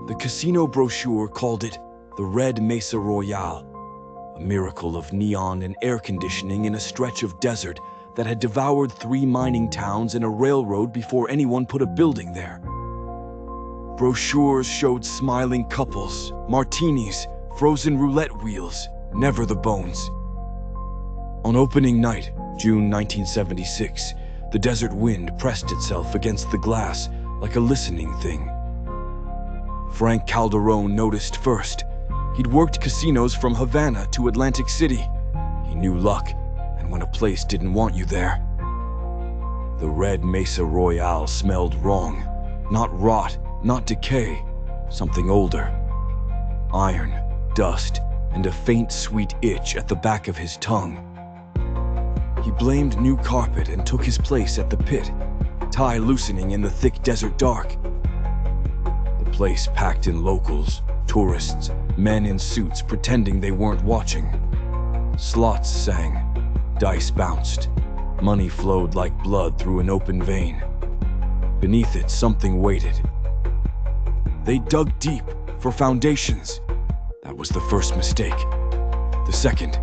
The casino brochure called it the Red Mesa Royale, a miracle of neon and air conditioning in a stretch of desert that had devoured 3 mining towns and a railroad before anyone put a building there. Brochures showed smiling couples, martinis, frozen roulette wheels, never the bones. On opening night, June 1976, the desert wind pressed itself against the glass like a listening thing. Frank Calderone noticed first. He'd worked casinos from Havana to Atlantic City. He knew luck, and when a place didn't want you there. The Red Mesa Royale smelled wrong. Not rot, not decay, something older. Iron, dust, and a faint sweet itch at the back of his tongue. He blamed new carpet and took his place at the pit, tie loosening in the thick desert dark. The place packed in locals, tourists, men in suits pretending they weren't watching. Slots sang, dice bounced, money flowed like blood through an open vein. Beneath it, something waited. They dug deep for foundations. That was the first mistake. The second,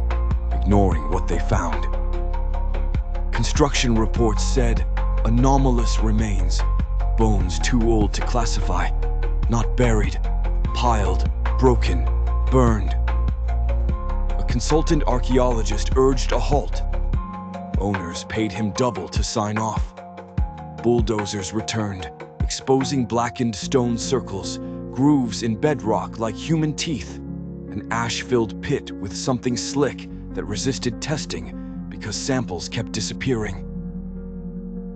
ignoring what they found. Construction reports said anomalous remains, bones too old to classify, not buried, piled, broken, burned. A consultant archaeologist urged a halt. Owners paid him double to sign off. Bulldozers returned, exposing blackened stone circles, grooves in bedrock like human teeth, an ash-filled pit with something slick that resisted testing because samples kept disappearing.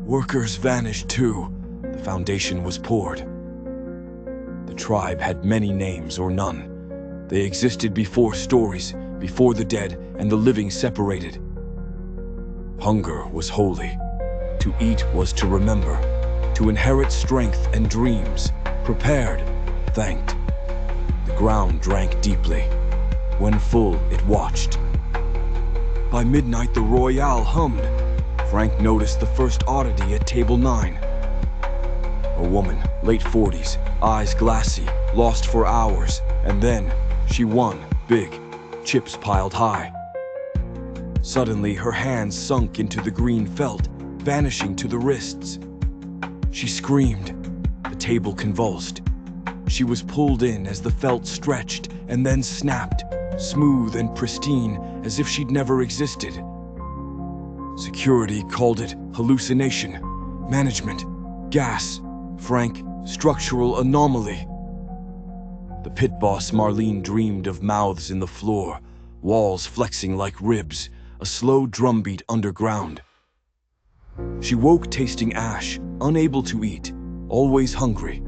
Workers vanished too. The foundation was poured. The tribe had many names or none. They existed before stories, before the dead and the living separated. Hunger was holy. To eat was to remember, to inherit strength and dreams, prepared, thanked. The ground drank deeply. When full, it watched. By midnight, the Royale hummed. Frank noticed the first oddity at table 9. A woman, late 40s, eyes glassy, lost for hours, and then she won, big, chips piled high. Suddenly, her hands sunk into the green felt, vanishing to the wrists. She screamed. The table convulsed. She was pulled in as the felt stretched and then snapped, smooth and pristine, as if she'd never existed. Security called it hallucination. Management, gas. Frank, structural anomaly. The pit boss Marlene dreamed of mouths in the floor, walls flexing like ribs, a slow drumbeat underground. She woke tasting ash, unable to eat, always hungry.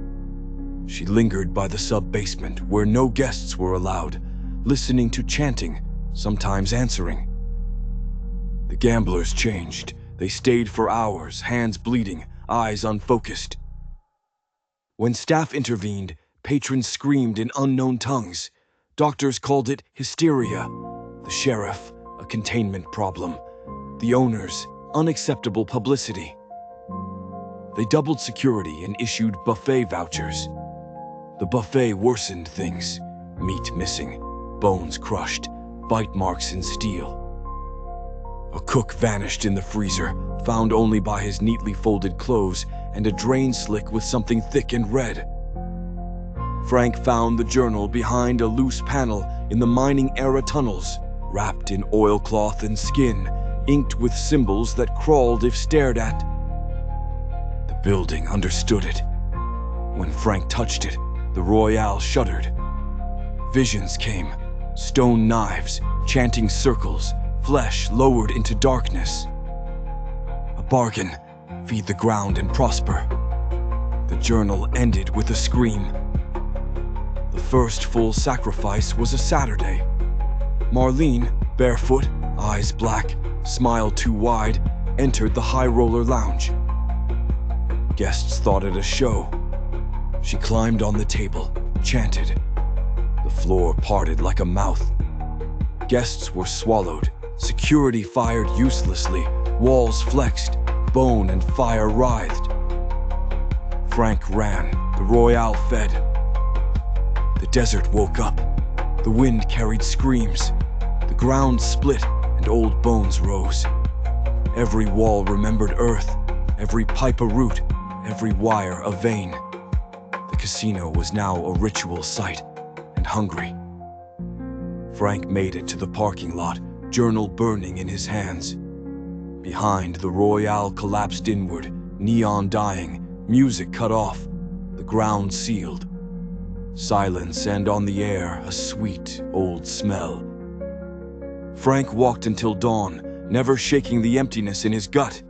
She lingered by the sub-basement where no guests were allowed, listening to chanting, sometimes answering. The gamblers changed. They stayed for hours, hands bleeding, eyes unfocused. When staff intervened, patrons screamed in unknown tongues. Doctors called it hysteria. The sheriff, a containment problem. The owners, unacceptable publicity. They doubled security and issued buffet vouchers. The buffet worsened things. Meat missing, bones crushed, bite marks in steel. A cook vanished in the freezer, found only by his neatly folded clothes and a drain slick with something thick and red. Frank found the journal behind a loose panel in the mining-era tunnels, wrapped in oilcloth and skin, inked with symbols that crawled if stared at. The building understood it. When Frank touched it, the Royale shuddered. Visions came, stone knives, chanting circles, flesh lowered into darkness. A bargain, feed the ground and prosper. The journal ended with a scream. The first full sacrifice was a Saturday. Marlene, barefoot, eyes black, smile too wide, entered the high roller lounge. Guests thought it a show. She climbed on the table, chanted. The floor parted like a mouth. Guests were swallowed. Security fired uselessly. Walls flexed. Bone and fire writhed. Frank ran. The Royale fed. desert woke up. The wind carried screams. The ground split and old bones rose. Every wall remembered earth, every pipe a root, every wire a vein. The casino was now a ritual site and hungry. Frank made it to the parking lot, journal burning in his hands. Behind, the Royale collapsed inward, neon dying, music cut off, the ground sealed. Silence, and on the air, a sweet, old smell. Frank walked until dawn, never shaking the emptiness in his gut.